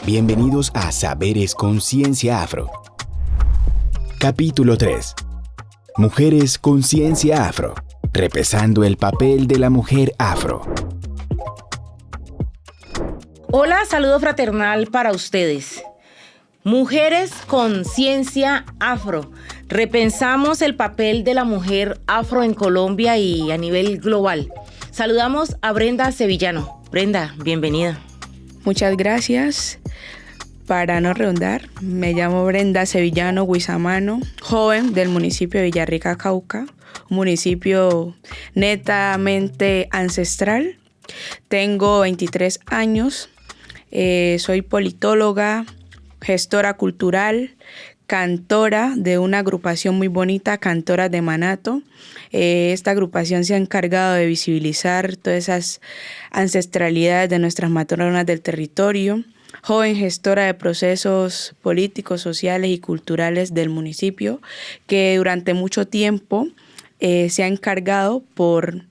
Bienvenidos a Saberes Conciencia Afro. Capítulo 3. Mujeres Conciencia Afro. Repesando el papel de la mujer afro. Hola, saludo fraternal para ustedes. Mujeres Conciencia Afro. Repensamos el papel de la mujer afro en Colombia y a nivel global. Saludamos a Brenda Sevillano. Brenda, bienvenida. Muchas gracias. Para no redundar, me llamo Brenda Sevillano Guizamano, joven del municipio de Villarrica, Cauca, un municipio netamente ancestral. Tengo 23 años, soy politóloga, gestora cultural, cantora de una agrupación muy bonita, Cantoras de Manato. Esta agrupación se ha encargado de visibilizar todas esas ancestralidades de nuestras matronas del territorio. Joven gestora de procesos políticos, sociales y culturales del municipio, que durante mucho tiempo se ha encargado por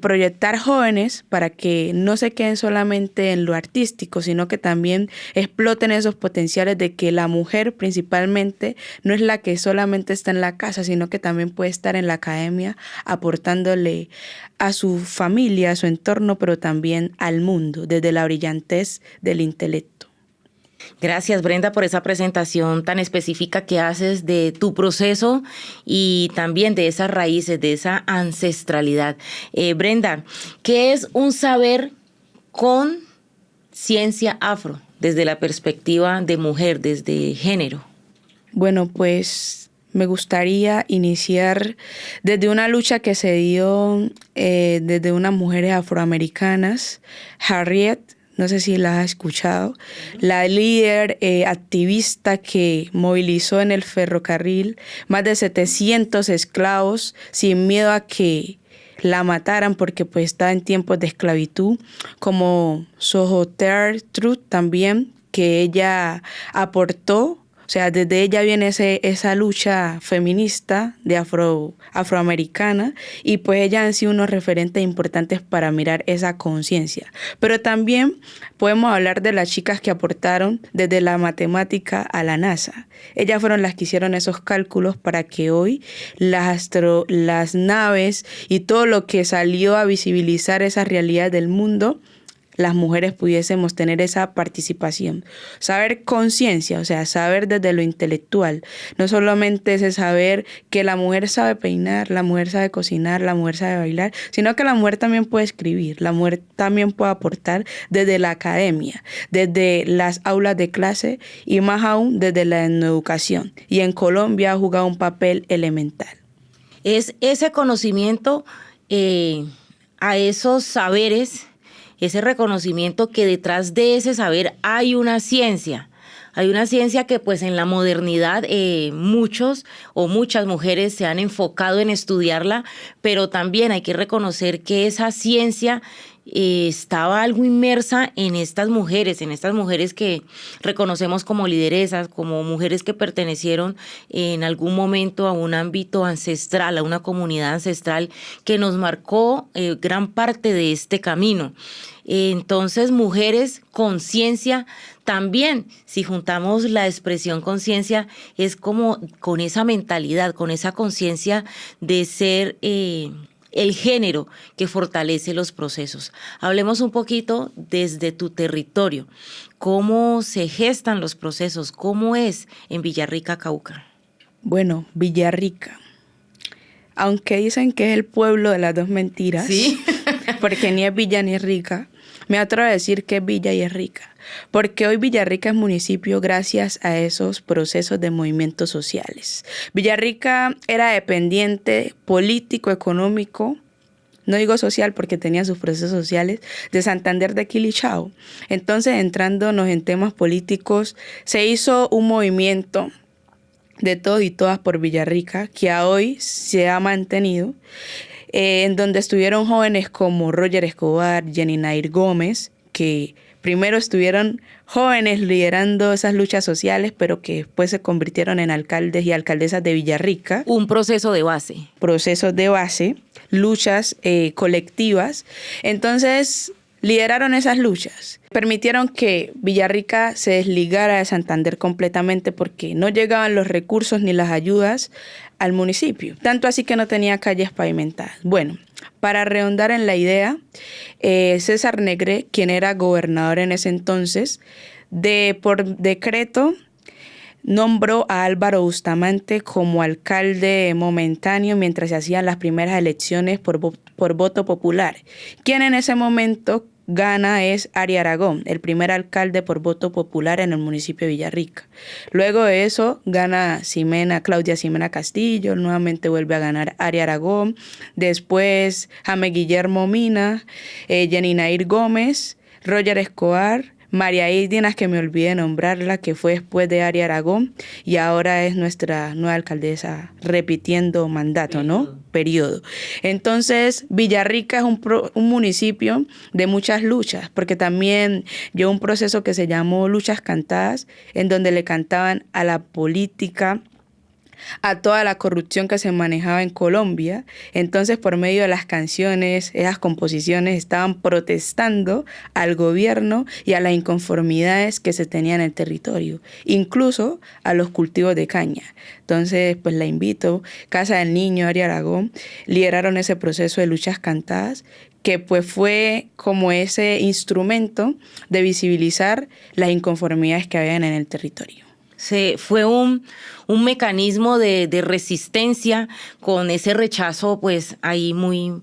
proyectar jóvenes para que no se queden solamente en lo artístico, sino que también exploten esos potenciales de que la mujer principalmente no es la que solamente está en la casa, sino que también puede estar en la academia aportándole a su familia, a su entorno, pero también al mundo, desde la brillantez del intelecto. Gracias, Brenda, por esa presentación tan específica que haces de tu proceso y también de esas raíces, de esa ancestralidad. Brenda, ¿qué es un saber con ciencia afro desde la perspectiva de mujer, desde género? Bueno, pues me gustaría iniciar desde una lucha que se dio desde unas mujeres afroamericanas, Harriet. No sé si la has escuchado, la líder activista que movilizó en el ferrocarril más de 700 esclavos sin miedo a que la mataran porque pues estaba en tiempos de esclavitud, como Sojourner Truth también, que ella aportó. O sea, desde ella viene esa lucha feminista de afroamericana y pues ellas han sido unos referentes importantes para mirar esa conciencia. Pero también podemos hablar de las chicas que aportaron desde la matemática a la NASA. Ellas fueron las que hicieron esos cálculos para que hoy las naves y todo lo que salió a visibilizar esa realidad del mundo, las mujeres pudiésemos tener esa participación. Saber conciencia, o sea, saber desde lo intelectual. No solamente ese saber que la mujer sabe peinar, la mujer sabe cocinar, la mujer sabe bailar, sino que la mujer también puede escribir, la mujer también puede aportar desde la academia, desde las aulas de clase y más aún desde la educación. Y en Colombia ha jugado un papel elemental. Es ese conocimiento a esos saberes, ese reconocimiento que detrás de ese saber hay una ciencia. Hay una ciencia que pues en la modernidad muchos o muchas mujeres se han enfocado en estudiarla, pero también hay que reconocer que esa ciencia estaba algo inmersa en estas mujeres que reconocemos como lideresas, como mujeres que pertenecieron en algún momento a un ámbito ancestral, a una comunidad ancestral que nos marcó gran parte de este camino. Entonces, mujeres conciencia también, si juntamos la expresión conciencia, es como con esa mentalidad, con esa conciencia de ser el género que fortalece los procesos. Hablemos un poquito desde tu territorio. ¿Cómo se gestan los procesos? ¿Cómo es en Villarrica, Cauca? Bueno, Villarrica, aunque dicen que es el pueblo de las dos mentiras, ¿sí? Porque ni es villa ni es rica, me atrevo a decir que es villa y es rica, porque hoy Villarrica es municipio gracias a esos procesos de movimientos sociales. Villarrica era dependiente político, económico, no digo social porque tenía sus procesos sociales, de Santander de Quilichao. Entonces, entrándonos en temas políticos, se hizo un movimiento de todos y todas por Villarrica, que a hoy se ha mantenido, en donde estuvieron jóvenes como Roger Escobar, Jenny Nair Gómez, que primero estuvieron jóvenes liderando esas luchas sociales, pero que después se convirtieron en alcaldes y alcaldesas de Villarrica. Un proceso de base. Procesos de base, luchas colectivas. Entonces, lideraron esas luchas. Permitieron que Villarrica se desligara de Santander completamente porque no llegaban los recursos ni las ayudas al municipio. Tanto así que no tenía calles pavimentadas. Bueno, para redondar en la idea, César Negré, quien era gobernador en ese entonces, por decreto nombró a Álvaro Bustamante como alcalde momentáneo mientras se hacían las primeras elecciones por voto popular. Quien en ese momento gana es Ari Aragón, el primer alcalde por voto popular en el municipio de Villarrica. Luego de eso gana Claudia Ximena Castillo, nuevamente vuelve a ganar Ari Aragón, después Jaime Guillermo Mina, Yeninair Gómez, Roger Escobar, María Isdinas, que me olvidé nombrarla, que fue después de Ari Aragón y ahora es nuestra nueva alcaldesa, repitiendo mandato, ¿no? Periodo. Entonces, Villarrica es un municipio de muchas luchas, porque también llevó un proceso que se llamó Luchas Cantadas, en donde le cantaban a la política, a toda la corrupción que se manejaba en Colombia. Entonces, por medio de las canciones, esas composiciones estaban protestando al gobierno y a las inconformidades que se tenían en el territorio, incluso a los cultivos de caña. Entonces, pues la invito, Casa del Niño, Ari Aragón, lideraron ese proceso de luchas cantadas, que pues fue como ese instrumento de visibilizar las inconformidades que habían en el territorio. Fue un mecanismo de resistencia con ese rechazo pues ahí muy,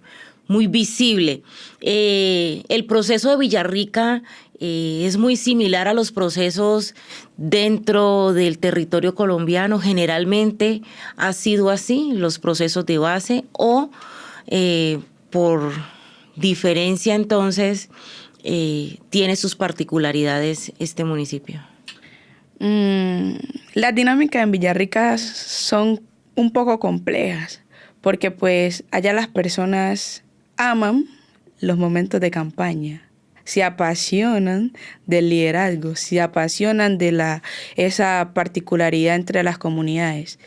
muy visible. El proceso de Villarrica es muy similar a los procesos dentro del territorio colombiano. Generalmente ha sido así, los procesos de base, o por diferencia entonces tiene sus particularidades este municipio. Las dinámicas en Villarrica son un poco complejas porque pues allá las personas aman los momentos de campaña, se apasionan del liderazgo, se apasionan de esa particularidad entre las comunidades,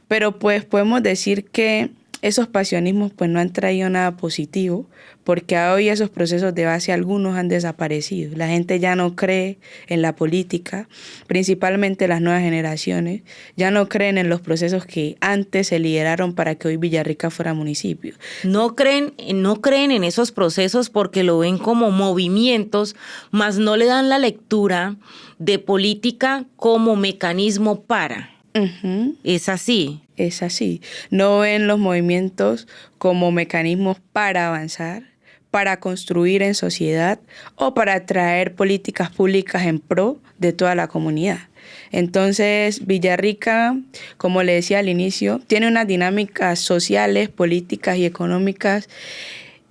pero pues podemos decir que esos pasionismos pues no han traído nada positivo, porque hoy esos procesos de base algunos han desaparecido. La gente ya no cree en la política, principalmente las nuevas generaciones, ya no creen en los procesos que antes se lideraron para que hoy Villarrica fuera municipio. No creen en esos procesos porque lo ven como movimientos, mas no le dan la lectura de política como mecanismo para. Uh-huh. Es así. Es así. No ven los movimientos como mecanismos para avanzar, para construir en sociedad o para traer políticas públicas en pro de toda la comunidad. Entonces, Villarrica, como le decía al inicio, tiene unas dinámicas sociales, políticas y económicas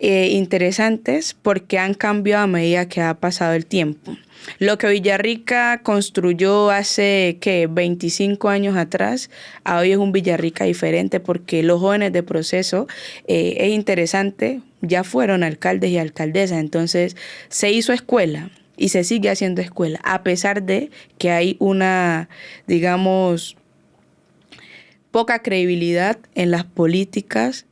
interesantes porque han cambiado a medida que ha pasado el tiempo. Lo que Villarrica construyó hace 25 años atrás, a hoy es un Villarrica diferente porque los jóvenes de proceso, es interesante, ya fueron alcaldes y alcaldesas, entonces se hizo escuela y se sigue haciendo escuela, a pesar de que hay una, digamos, poca credibilidad en las políticas.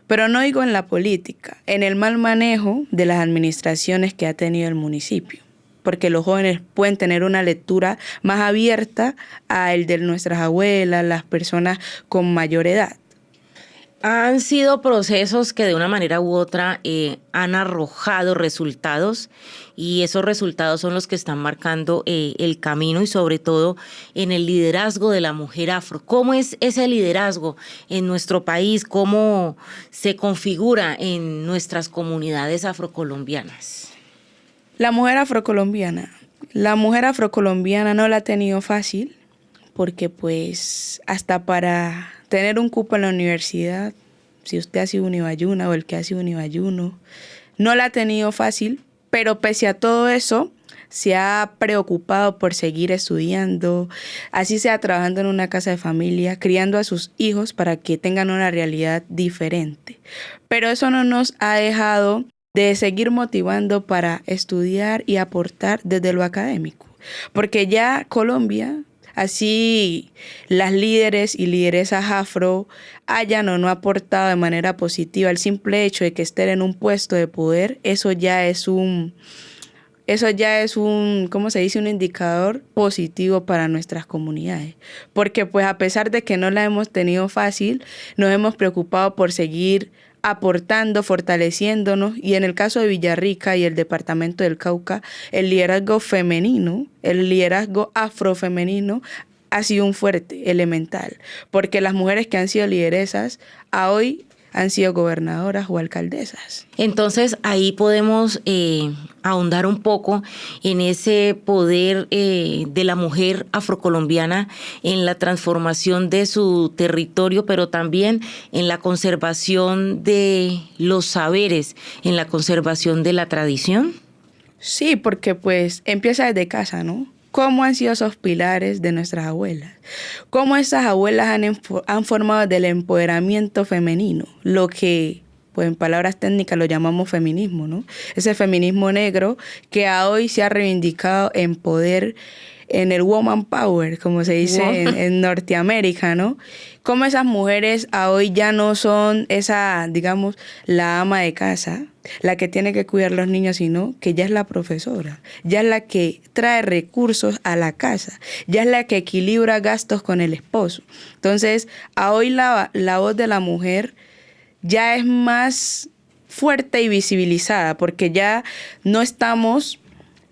Pero no digo en la política, en el mal manejo de las administraciones que ha tenido el municipio, porque los jóvenes pueden tener una lectura más abierta a el de nuestras abuelas, las personas con mayor edad. Han sido procesos que de una manera u otra han arrojado resultados y esos resultados son los que están marcando el camino y sobre todo en el liderazgo de la mujer afro. ¿Cómo es ese liderazgo en nuestro país? ¿Cómo se configura en nuestras comunidades afrocolombianas? La mujer afrocolombiana no la ha tenido fácil porque pues hasta para tener un cupo en la universidad, si usted ha sido unibayuna o el que ha sido unibayuno, no la ha tenido fácil, pero pese a todo eso, se ha preocupado por seguir estudiando, así sea trabajando en una casa de familia, criando a sus hijos para que tengan una realidad diferente. Pero eso no nos ha dejado de seguir motivando para estudiar y aportar desde lo académico, porque ya Colombia Así las líderes y lideresas afro hayan o no aportado de manera positiva, el simple hecho de que estén en un puesto de poder, eso ya es un, ¿cómo se dice? Un indicador positivo para nuestras comunidades. Porque pues a pesar de que no la hemos tenido fácil, nos hemos preocupado por seguir aportando, fortaleciéndonos, y en el caso de Villarrica y el departamento del Cauca, el liderazgo femenino, el liderazgo afrofemenino ha sido un fuerte elemental, porque las mujeres que han sido lideresas a hoy han sido gobernadoras o alcaldesas. Entonces ahí podemos ahondar un poco en ese poder de la mujer afrocolombiana en la transformación de su territorio, pero también en la conservación de los saberes, en la conservación de la tradición. Sí, porque pues empieza desde casa, ¿no? ¿Cómo han sido esos pilares de nuestras abuelas? ¿Cómo esas abuelas han formado del empoderamiento femenino? Lo que, pues en palabras técnicas, lo llamamos feminismo, ¿no? Ese feminismo negro que a hoy se ha reivindicado en poder, en el woman power, como se dice en Norteamérica, ¿no? Cómo esas mujeres a hoy ya no son esa, digamos, la ama de casa, la que tiene que cuidar a los niños, sino que ya es la profesora, ya es la que trae recursos a la casa, ya es la que equilibra gastos con el esposo. Entonces, a hoy la voz de la mujer ya es más fuerte y visibilizada, porque ya no estamos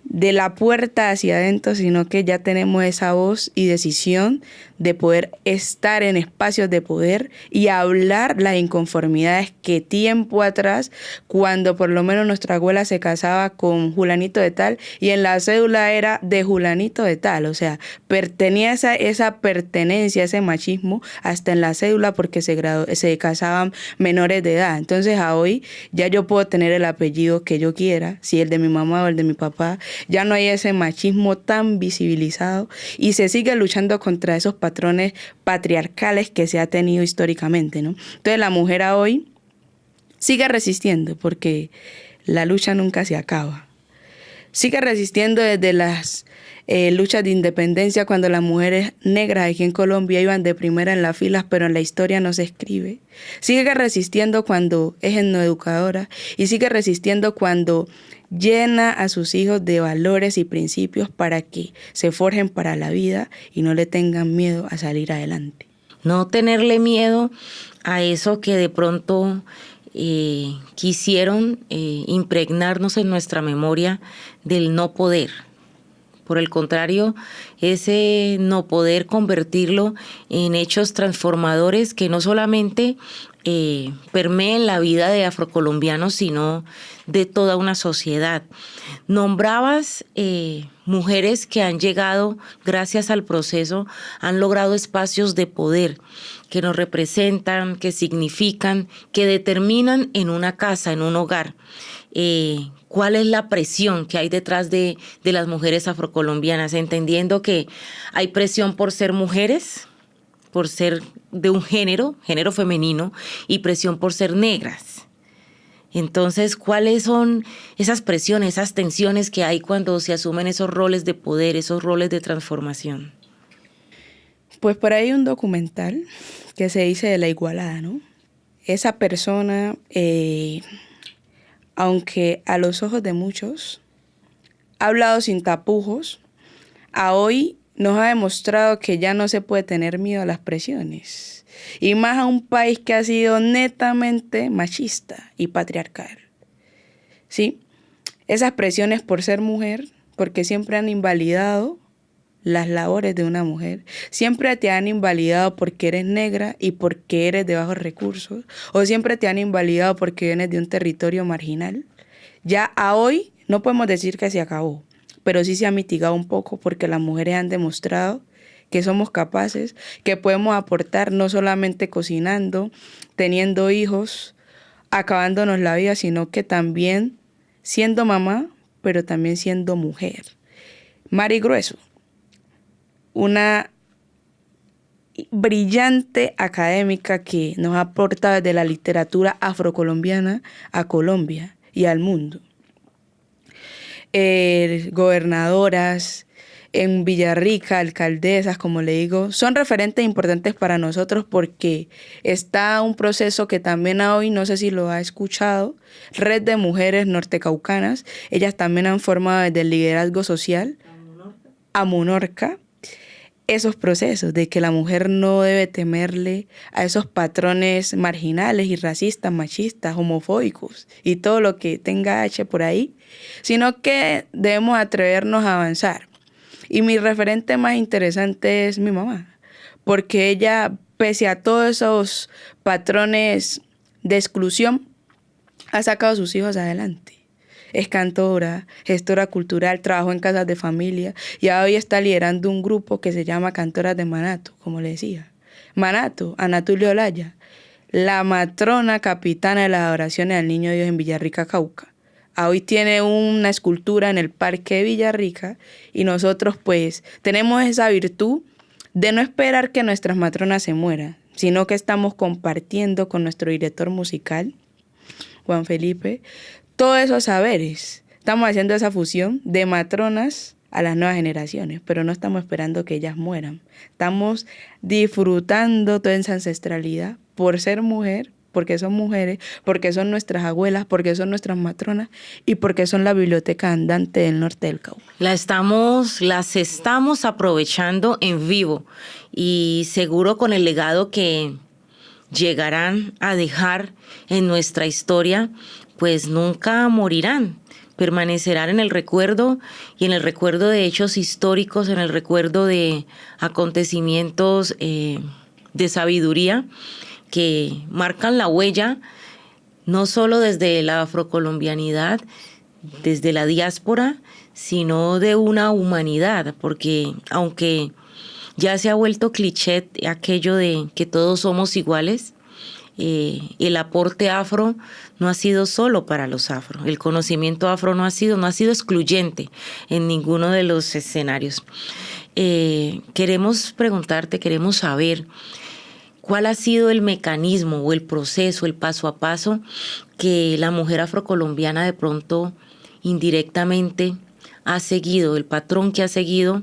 de la puerta hacia adentro, sino que ya tenemos esa voz y decisión de poder estar en espacios de poder y hablar las inconformidades que tiempo atrás, cuando por lo menos nuestra abuela se casaba con Julanito de tal y en la cédula era de Julanito de tal, o sea, tenía esa pertenencia, ese machismo hasta en la cédula porque se casaban menores de edad. Entonces a hoy ya yo puedo tener el apellido que yo quiera, si el de mi mamá o el de mi papá, ya no hay ese machismo tan visibilizado y se sigue luchando contra esos patrones patriarcales que se ha tenido históricamente, ¿no? Entonces la mujer a hoy sigue resistiendo porque la lucha nunca se acaba. Sigue resistiendo desde las luchas de independencia, cuando las mujeres negras aquí en Colombia iban de primera en las filas, pero en la historia no se escribe. Sigue resistiendo cuando es etnoeducadora y sigue resistiendo cuando llena a sus hijos de valores y principios para que se forjen para la vida y no le tengan miedo a salir adelante. No tenerle miedo a eso que de pronto quisieron impregnarnos en nuestra memoria del no poder. Por el contrario, ese no poder convertirlo en hechos transformadores que no solamente permeen la vida de afrocolombianos, sino de toda una sociedad. Nombrabas mujeres que han llegado, gracias al proceso, han logrado espacios de poder que nos representan, que significan, que determinan en una casa, en un hogar. ¿Cuál es la presión que hay detrás de las mujeres afrocolombianas? Entendiendo que hay presión por ser mujeres, por ser de un género femenino, y presión por ser negras. Entonces, ¿cuáles son esas presiones, esas tensiones que hay cuando se asumen esos roles de poder, esos roles de transformación? Pues por ahí hay un documental que se dice de La Igualada, ¿no? Esa persona, aunque a los ojos de muchos ha hablado sin tapujos, a hoy nos ha demostrado que ya no se puede tener miedo a las presiones. Y más a un país que ha sido netamente machista y patriarcal. ¿Sí? Esas presiones por ser mujer, porque siempre han invalidado las labores de una mujer. Siempre te han invalidado porque eres negra y porque eres de bajos recursos. O siempre te han invalidado porque vienes de un territorio marginal. Ya a hoy no podemos decir que se acabó, pero sí se ha mitigado un poco porque las mujeres han demostrado que somos capaces, que podemos aportar no solamente cocinando, teniendo hijos, acabándonos la vida, sino que también siendo mamá, pero también siendo mujer. Mari Grueso, una brillante académica que nos ha aportado desde la literatura afrocolombiana a Colombia y al mundo. Gobernadoras, en Villarrica, alcaldesas, como le digo, son referentes importantes para nosotros porque está un proceso que también hoy, no sé si lo ha escuchado, Red de Mujeres Nortecaucanas, ellas también han formado desde el liderazgo social, Amunorca, esos procesos de que la mujer no debe temerle a esos patrones marginales y racistas, machistas, homofóbicos y todo lo que tenga H por ahí, sino que debemos atrevernos a avanzar. Y mi referente más interesante es mi mamá, porque ella, pese a todos esos patrones de exclusión, ha sacado a sus hijos adelante. Es cantora, gestora cultural, trabajó en casas de familia y hoy está liderando un grupo que se llama Cantoras de Manato, como le decía. Manato, Anatulio Olaya, la matrona capitana de las adoraciones al Niño Dios en Villarrica, Cauca. Hoy tiene una escultura en el Parque de Villarrica y nosotros pues tenemos esa virtud de no esperar que nuestras matronas se mueran, sino que estamos compartiendo con nuestro director musical, Juan Felipe, todos esos saberes. Estamos haciendo esa fusión de matronas a las nuevas generaciones, pero no estamos esperando que ellas mueran. Estamos disfrutando toda esa ancestralidad por ser mujer, porque son mujeres, porque son nuestras abuelas, porque son nuestras matronas y porque son la biblioteca andante del norte del Cauca. Las estamos aprovechando en vivo y seguro con el legado que llegarán a dejar en nuestra historia, pues nunca morirán, permanecerán en el recuerdo y en el recuerdo de hechos históricos, en el recuerdo de acontecimientos de sabiduría que marcan la huella, no solo desde la afrocolombianidad, desde la diáspora, sino de una humanidad, porque aunque ya se ha vuelto cliché aquello de que todos somos iguales, el aporte afro no ha sido solo para los afro. El conocimiento afro no ha sido excluyente en ninguno de los escenarios. Queremos preguntarte, queremos saber cuál ha sido el mecanismo o el proceso, el paso a paso que la mujer afrocolombiana de pronto indirectamente ha seguido, el patrón que ha seguido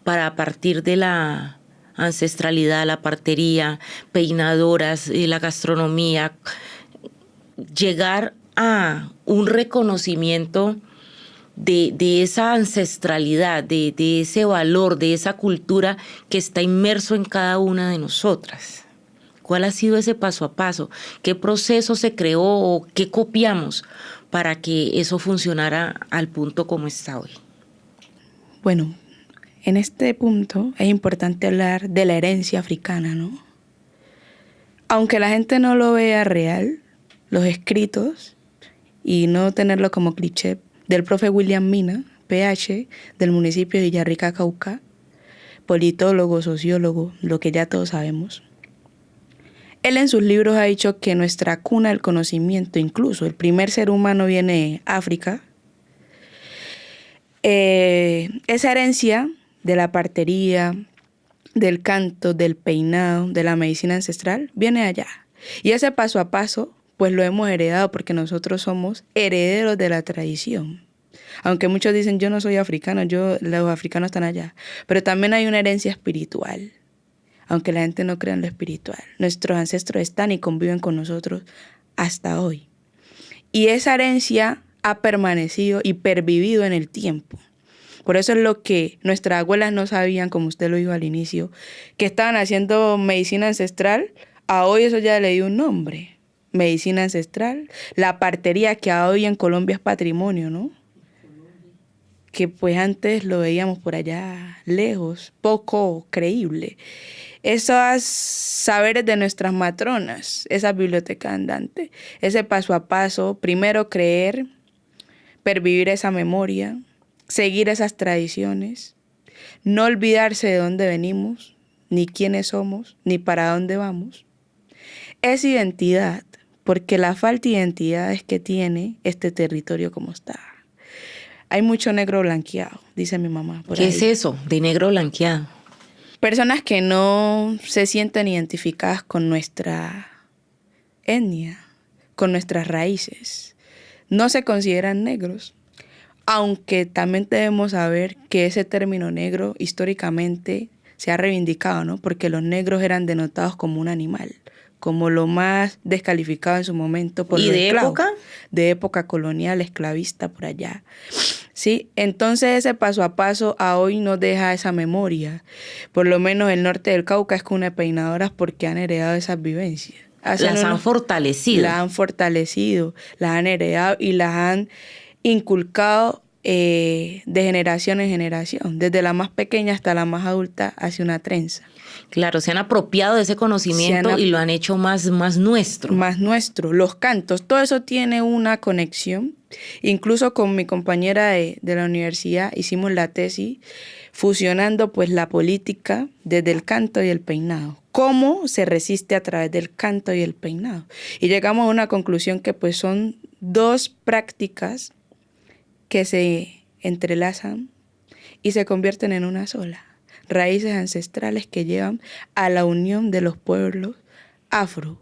para, a partir de la ancestralidad, la partería, peinadoras, la gastronomía, llegar a un reconocimiento de esa ancestralidad, de ese valor, de esa cultura que está inmerso en cada una de nosotras. ¿Cuál ha sido ese paso a paso? ¿Qué proceso se creó o qué copiamos para que eso funcionara al punto como está hoy? Bueno, en este punto es importante hablar de la herencia africana, ¿no? Aunque la gente no lo vea real, los escritos, y no tenerlo como cliché, del profe William Mina, PH, del municipio de Villarrica, Cauca, politólogo, sociólogo, lo que ya todos sabemos. Él en sus libros ha dicho que nuestra cuna del conocimiento, incluso el primer ser humano viene de África. Esa herencia de la partería, del canto, del peinado, de la medicina ancestral, viene allá. Y ese paso a paso, pues lo hemos heredado porque nosotros somos herederos de la tradición. Aunque muchos dicen, yo no soy africano, los africanos están allá. Pero también hay una herencia espiritual, aunque la gente no crea en lo espiritual. Nuestros ancestros están y conviven con nosotros hasta hoy. Y esa herencia ha permanecido y pervivido en el tiempo. Por eso es lo que nuestras abuelas no sabían, como usted lo dijo al inicio, que estaban haciendo medicina ancestral. A hoy eso ya le dio un nombre, medicina ancestral. La partería, que a hoy en Colombia es patrimonio, ¿no? Que pues antes lo veíamos por allá lejos, poco creíble. Esos saberes de nuestras matronas, esa biblioteca andante, ese paso a paso, primero creer, pervivir esa memoria, seguir esas tradiciones, no olvidarse de dónde venimos, ni quiénes somos, ni para dónde vamos. Es identidad, porque la falta de identidad es que tiene este territorio como está. Hay mucho negro blanqueado, dice mi mamá. ¿Qué es eso de negro blanqueado? Personas que no se sienten identificadas con nuestra etnia, con nuestras raíces. No se consideran negros. aunque también debemos saber que ese término negro históricamente se ha reivindicado, ¿no? Porque los negros eran denotados como un animal, como lo más descalificado en su momento por ¿Y los de esclavos, época? de época colonial, esclavista por allá. Sí, entonces ese paso a paso a hoy nos deja esa memoria. Por lo menos el norte del Cauca es con peinadoras porque han heredado esas vivencias. Las han fortalecido. Las han fortalecido, las han heredado y las han inculcado de generación en generación, desde la más pequeña hasta la más adulta, hacia una trenza. Claro, se han apropiado de ese conocimiento y lo han hecho más nuestro. Más nuestro, los cantos, todo eso tiene una conexión. Incluso con mi compañera de la universidad hicimos la tesis fusionando pues la política desde el canto y el peinado. Cómo se resiste a través del canto y el peinado. Y llegamos a una conclusión que pues son dos prácticas que se entrelazan y se convierten en una sola. Raíces ancestrales que llevan a la unión de los pueblos afro,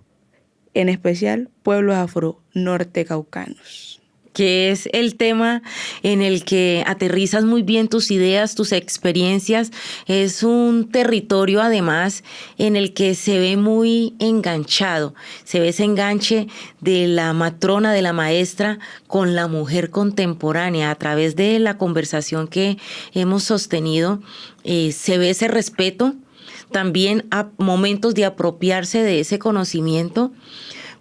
en especial pueblos afro-nortecaucanos. Que es el tema en el que aterrizas muy bien tus ideas, tus experiencias. Es un territorio además en el que se ve muy enganchado, se ve ese enganche de la matrona, de la maestra con la mujer contemporánea. A través de la conversación que hemos sostenido, se ve ese respeto, también a momentos de apropiarse de ese conocimiento,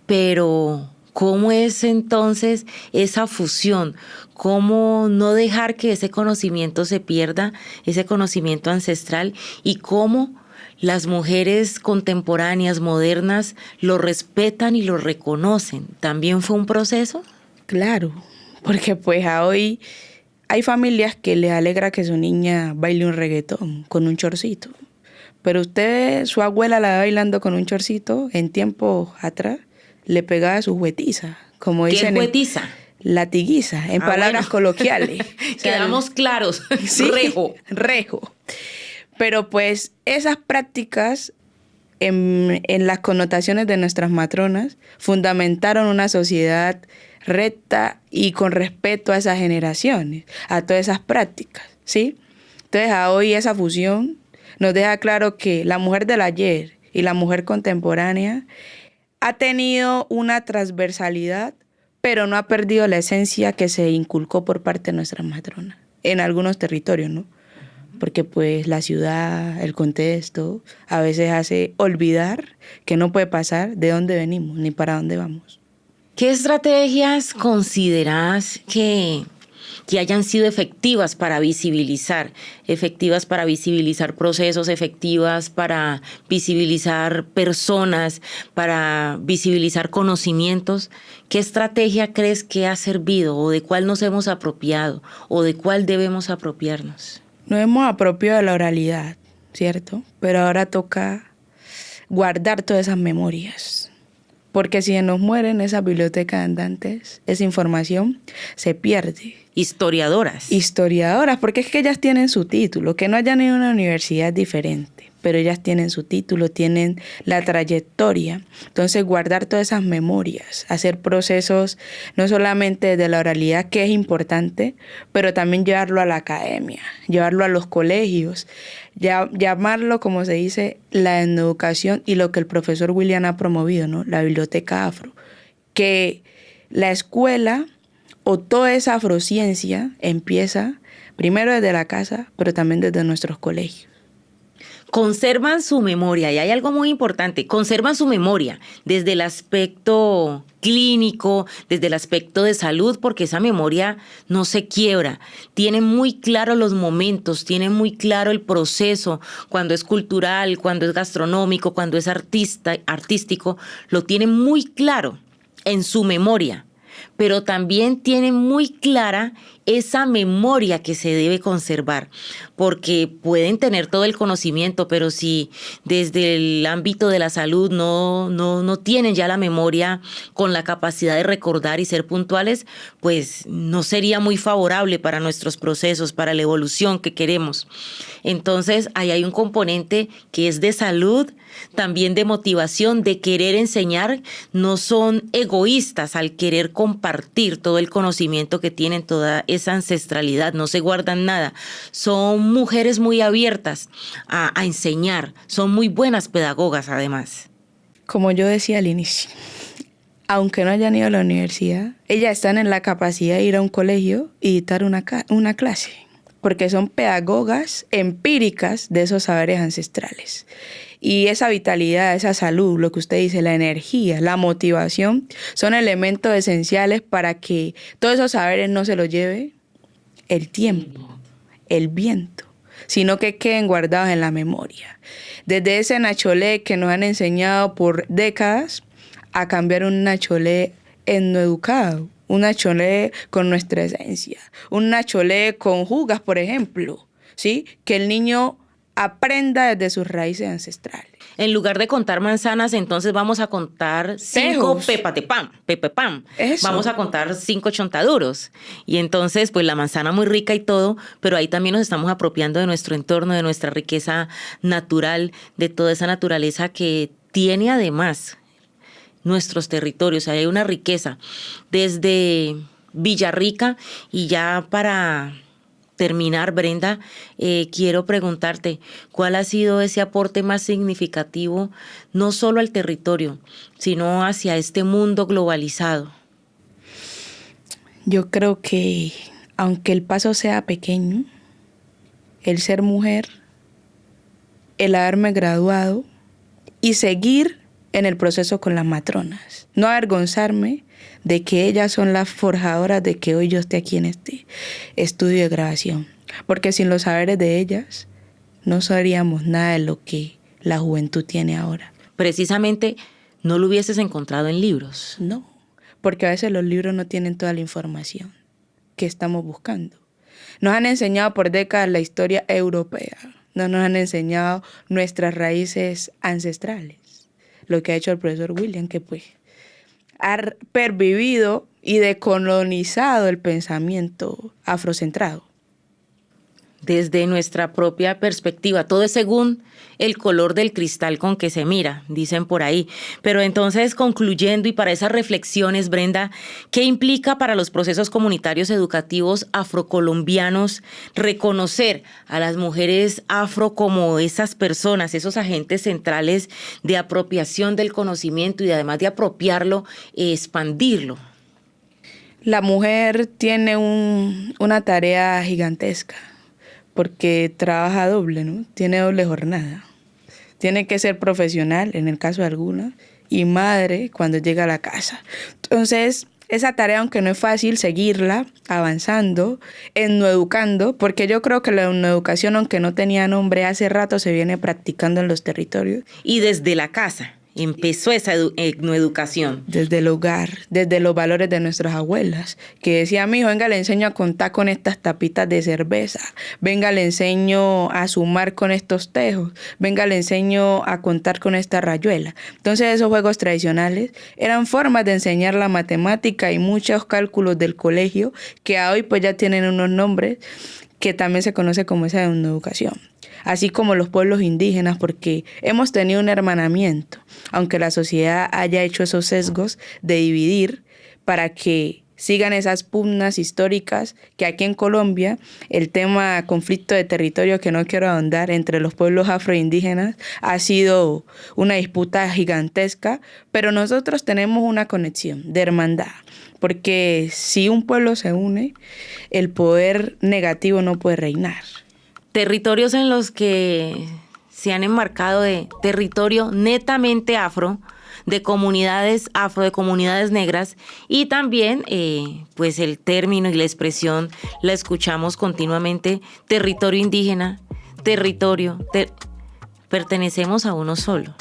pero ¿cómo es entonces esa fusión? ¿Cómo no dejar que ese conocimiento se pierda, ese conocimiento ancestral? ¿Y cómo las mujeres contemporáneas, modernas, lo respetan y lo reconocen? ¿También fue un proceso? Claro, porque pues a hoy hay familias que les alegra que su niña baile un reggaetón con un chorcito. Pero usted, su abuela la va bailando con un chorcito en tiempos atrás, le pegaba su juetiza, como dicen. ¿Qué es juetiza? Latiguiza, en palabras coloquiales. Quedamos claros. Sí, rejo. Rejo. Pero pues esas prácticas en las connotaciones de nuestras matronas fundamentaron una sociedad recta y con respeto a esas generaciones, a todas esas prácticas, ¿sí? Entonces a hoy esa fusión nos deja claro que la mujer del ayer y la mujer contemporánea ha tenido una transversalidad, pero no ha perdido la esencia que se inculcó por parte de nuestras matronas, en algunos territorios, ¿no? Porque pues la ciudad, el contexto, a veces hace olvidar que no puede pasar de dónde venimos ni para dónde vamos. ¿Qué estrategias consideras que hayan sido efectivas para visibilizar procesos, efectivas para visibilizar personas, para visibilizar conocimientos? ¿Qué estrategia crees que ha servido o de cuál nos hemos apropiado o de cuál debemos apropiarnos? Nos hemos apropiado de la oralidad, ¿cierto? Pero ahora toca guardar todas esas memorias. Porque si nos mueren esas bibliotecas andantes, esa información se pierde. Historiadoras, porque es que ellas tienen su título, que no hayan ido a una universidad diferente, pero ellas tienen su título, tienen la trayectoria. Entonces, guardar todas esas memorias, hacer procesos no solamente de la oralidad, que es importante, pero también llevarlo a la academia, llevarlo a los colegios, llamarlo, como se dice, la educación y lo que el profesor William ha promovido, ¿no? La biblioteca afro, que la escuela o toda esa afrociencia empieza primero desde la casa, pero también desde nuestros colegios. Conservan su memoria, y hay algo muy importante, conservan su memoria desde el aspecto clínico, desde el aspecto de salud, porque esa memoria no se quiebra. Tienen muy claro los momentos, tienen muy claro el proceso, cuando es cultural, cuando es gastronómico, cuando es artístico, lo tienen muy claro en su memoria. Pero también tienen muy clara esa memoria que se debe conservar, porque pueden tener todo el conocimiento, pero si desde el ámbito de la salud no tienen ya la memoria con la capacidad de recordar y ser puntuales, pues no sería muy favorable para nuestros procesos, para la evolución que queremos. Entonces, ahí hay un componente que es de salud, también de motivación, de querer enseñar. No son egoístas al querer compartir todo el conocimiento que tienen, toda esa ancestralidad, no se guardan nada. Son mujeres muy abiertas a enseñar, son muy buenas pedagogas además. Como yo decía al inicio, aunque no hayan ido a la universidad, ellas están en la capacidad de ir a un colegio y dictar una clase, porque son pedagogas empíricas de esos saberes ancestrales. Y esa vitalidad, esa salud, lo que usted dice, la energía, la motivación, son elementos esenciales para que todos esos saberes no se los lleve el tiempo, el viento, sino que queden guardados en la memoria. Desde ese nacholé que nos han enseñado por décadas a cambiar un nacholé etnoeducado, un nacholé con nuestra esencia, un nacholé con jugas, por ejemplo, ¿sí? Que el niño aprenda desde sus raíces ancestrales. En lugar de contar manzanas, entonces vamos a contar 5 pepepam. Eso. Vamos a contar 5 chontaduros. Y entonces, pues la manzana muy rica y todo, pero ahí también nos estamos apropiando de nuestro entorno, de nuestra riqueza natural, de toda esa naturaleza que tiene además nuestros territorios. Hay una riqueza desde Villarrica. Y ya para terminar, Brenda, quiero preguntarte, ¿cuál ha sido ese aporte más significativo, no solo al territorio, sino hacia este mundo globalizado? Yo creo que, aunque el paso sea pequeño, el ser mujer, el haberme graduado y seguir en el proceso con las matronas, no avergonzarme de que ellas son las forjadoras de que hoy yo esté aquí en este estudio de grabación. Porque sin los saberes de ellas no sabríamos nada de lo que la juventud tiene ahora. Precisamente no lo hubieses encontrado en libros. No, porque a veces los libros no tienen toda la información que estamos buscando. Nos han enseñado por décadas la historia europea, no nos han enseñado nuestras raíces ancestrales. Lo que ha hecho el profesor William, que pues ha pervivido y decolonizado el pensamiento afrocentrado. Desde nuestra propia perspectiva, todo es según el color del cristal con que se mira, dicen por ahí. Pero entonces, concluyendo y para esas reflexiones, Brenda, ¿qué implica para los procesos comunitarios educativos afrocolombianos reconocer a las mujeres afro como esas personas, esos agentes centrales de apropiación del conocimiento y además de apropiarlo, expandirlo? La mujer tiene una tarea gigantesca, porque trabaja doble, ¿no? Tiene doble jornada. Tiene que ser profesional, en el caso de algunas, y madre cuando llega a la casa. Entonces, esa tarea, aunque no es fácil, seguirla, avanzando, etnoeducando, porque yo creo que la etnoeducación, aunque no tenía nombre, hace rato se viene practicando en los territorios. Y desde la casa empezó esa etnoeducación. Desde el hogar, desde los valores de nuestras abuelas, que decía, mijo, venga, le enseño a contar con estas tapitas de cerveza, venga, le enseño a sumar con estos tejos, venga, le enseño a contar con esta rayuela. Entonces esos juegos tradicionales eran formas de enseñar la matemática y muchos cálculos del colegio que a hoy pues ya tienen unos nombres que también se conoce como esa educación. Así como los pueblos indígenas, porque hemos tenido un hermanamiento, aunque la sociedad haya hecho esos sesgos de dividir para que sigan esas pugnas históricas, que aquí en Colombia el tema conflicto de territorio, que no quiero ahondar, entre los pueblos afroindígenas ha sido una disputa gigantesca, pero nosotros tenemos una conexión de hermandad, porque si un pueblo se une, el poder negativo no puede reinar. Territorios en los que se han enmarcado de territorio netamente afro, de comunidades afro, de comunidades negras, y también pues el término y la expresión la escuchamos continuamente, territorio indígena, pertenecemos a uno solo.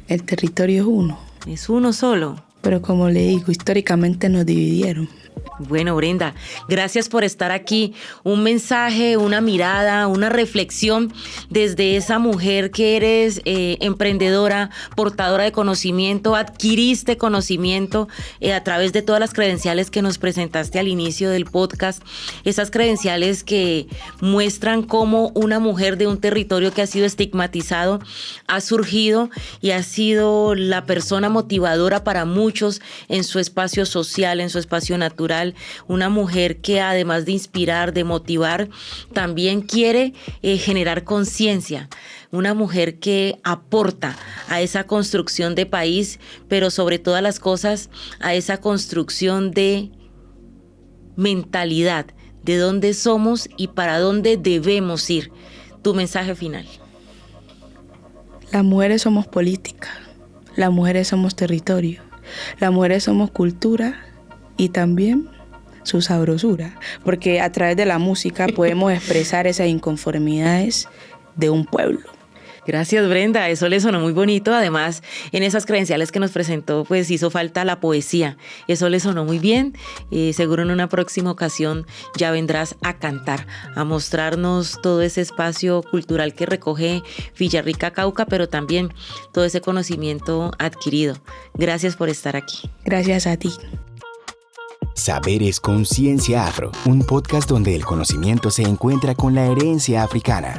El territorio es uno. Es uno solo. Pero como le digo, históricamente nos dividieron. Bueno, Brenda, gracias por estar aquí. Un mensaje, una mirada, una reflexión desde esa mujer que eres emprendedora, portadora de conocimiento, adquiriste conocimiento a través de todas las credenciales que nos presentaste al inicio del podcast. Esas credenciales que muestran cómo una mujer de un territorio que ha sido estigmatizado ha surgido y ha sido la persona motivadora para muchos muchos en su espacio social, en su espacio natural, una mujer que además de inspirar, de motivar, también quiere generar conciencia, una mujer que aporta a esa construcción de país, pero sobre todas las cosas a esa construcción de mentalidad, de dónde somos y para dónde debemos ir. Tu mensaje final. Las mujeres somos política, las mujeres somos territorio, las mujeres somos cultura y también su sabrosura, porque a través de la música podemos expresar esas inconformidades de un pueblo. Gracias, Brenda, eso le sonó muy bonito. Además, en esas credenciales que nos presentó, pues hizo falta la poesía. Eso le sonó muy bien. Seguro en una próxima ocasión ya vendrás a cantar, a mostrarnos todo ese espacio cultural que recoge Villarrica, Cauca, pero también todo ese conocimiento adquirido. Gracias por estar aquí. Gracias a ti. Saberes Conciencia Afro, un podcast donde el conocimiento se encuentra con la herencia africana.